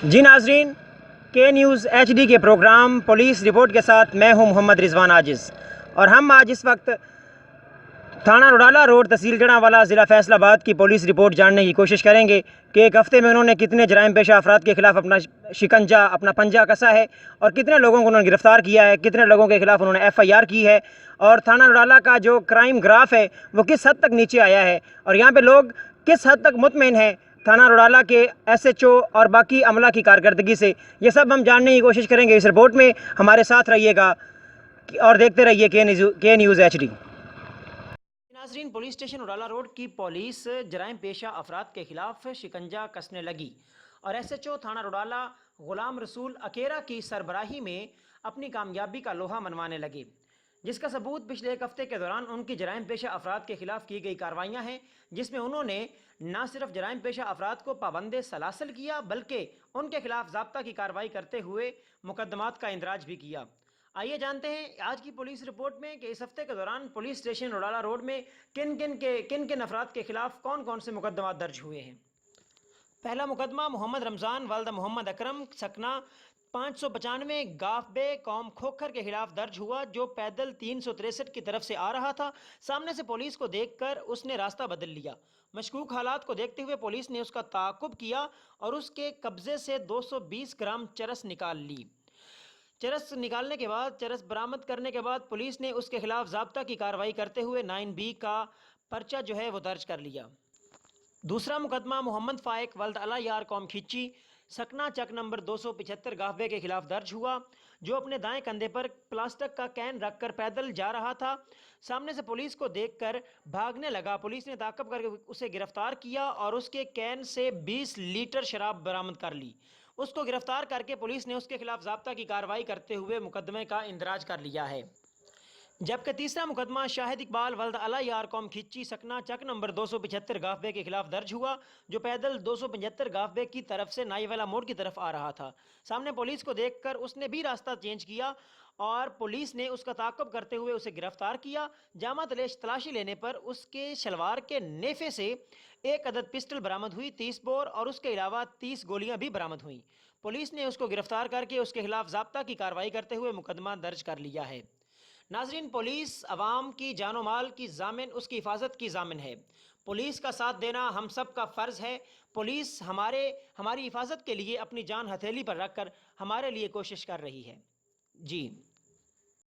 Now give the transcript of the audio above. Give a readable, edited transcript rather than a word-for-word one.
جی ناظرین، کے news H D کے پروگرام پولیس رپورٹ کے ساتھ میں ہوں محمد رضوان عاجز، اور ہم آج اس وقت تھانہ روڈالہ روڈ تحصیل جڑانوالہ ضلع فیصل آباد کی پولیس رپورٹ جاننے کی کوشش کریں گے کہ ایک ہفتے میں انہوں نے کتنے جرائم پیشہ افراد کے خلاف اپنا شکنجہ اپنا پنجہ کسا ہے، اور کتنے لوگوں کو انہوں نے گرفتار کیا ہے، کتنے لوگوں کے خلاف انہوں نے ایف آئی آر کی ہے، اور تھانہ روڈالہ کا جو کرائم گراف ہے وہ کس حد تک نیچے آیا ہے، اور یہاں پہ لوگ کس حد تک مطمئن ہیں تھانہ روڈالہ کے ایس ایچ او اور باقی عملہ کی کارکردگی سے۔ یہ سب ہم جاننے کی کوشش کریں گے اس رپورٹ میں، ہمارے ساتھ رہیے گا اور دیکھتے رہیے کے نیوز ایچ ڈی۔ ناظرین، پولیس اسٹیشن روڈالہ روڈ کی پولیس جرائم پیشہ افراد کے خلاف شکنجہ کسنے لگی، اور ایس ایچ او تھانہ روڈالہ غلام رسول اکیرا کی سربراہی میں اپنی کامیابی کا لوہا منوانے لگے، جس کا ثبوت پچھلے ایک ہفتے کے دوران ان کی جرائم پیشہ افراد کے خلاف کی گئی کارروائیاں ہیں، جس میں انہوں نے نہ صرف جرائم پیشہ افراد کو پابند سلاسل کیا بلکہ ان کے خلاف ضابطہ کی کارروائی کرتے ہوئے مقدمات کا اندراج بھی کیا۔ آئیے جانتے ہیں آج کی پولیس رپورٹ میں کہ اس ہفتے کے دوران پولیس اسٹیشن روڈالہ روڈ میں کن کن افراد کے خلاف کون کون سے مقدمات درج ہوئے ہیں۔ پہلا مقدمہ محمد رمضان والد محمد اکرم سکنہ 595 گاف بے قوم کھوکھر کے خلاف درج ہوا، جو پیدل 363 کی طرف سے آ رہا تھا۔ سامنے سے پولیس کو دیکھ کر اس نے راستہ بدل لیا۔ مشکوک حالات کو دیکھتے ہوئے پولیس نے اس کا تعاقب کیا اور اس کے قبضے سے 220 گرام چرس نکال لی۔ چرس نکالنے کے بعد، چرس برآمد کرنے کے بعد پولیس نے اس کے خلاف ضابطہ کی کارروائی کرتے ہوئے 9B کا پرچہ جو ہے وہ درج کر لیا۔ دوسرا مقدمہ محمد فائق ولد علی یار قوم کھچی سکنہ چک نمبر 275 گاہوے کے خلاف درج ہوا، جو اپنے دائیں کندھے پر پلاسٹک کا کین رکھ کر پیدل جا رہا تھا۔ سامنے سے پولیس کو دیکھ کر بھاگنے لگا۔ پولیس نے تعاقب کر کے اسے گرفتار کیا اور اس کے کین سے 20 لیٹر شراب برآمد کر لی۔ اس کو گرفتار کر کے پولیس نے اس کے خلاف ضابطہ کی کارروائی کرتے ہوئے مقدمے کا اندراج کر لیا ہے۔ جبکہ تیسرا مقدمہ شاہد اقبال ولد علی یار قوم کھچی سکنہ چک نمبر 275 گاف بے کے خلاف درج ہوا، جو پیدل 275 گاف بے کی طرف سے نائی والا موڑ کی طرف آ رہا تھا۔ سامنے پولیس کو دیکھ کر اس نے بھی راستہ چینج کیا اور پولیس نے اس کا تعاقب کرتے ہوئے اسے گرفتار کیا۔ جامع تلاشی لینے پر اس کے شلوار کے نیفے سے ایک عدد پسٹل برآمد ہوئی، 30 بور، اور اس کے علاوہ 30 گولیاں بھی برآمد ہوئیں۔ پولیس نے اس کو گرفتار کر کے اس کے خلاف ضابطہ کی کارروائی کرتے ہوئے مقدمہ درج کر لیا ہے۔ ناظرین، پولیس عوام کی جان و مال کی ضامن، اس کی حفاظت کی ضامن ہے۔ پولیس کا ساتھ دینا ہم سب کا فرض ہے۔ پولیس ہماری حفاظت کے لیے اپنی جان ہتھیلی پر رکھ کر ہمارے لیے کوشش کر رہی ہے۔ جی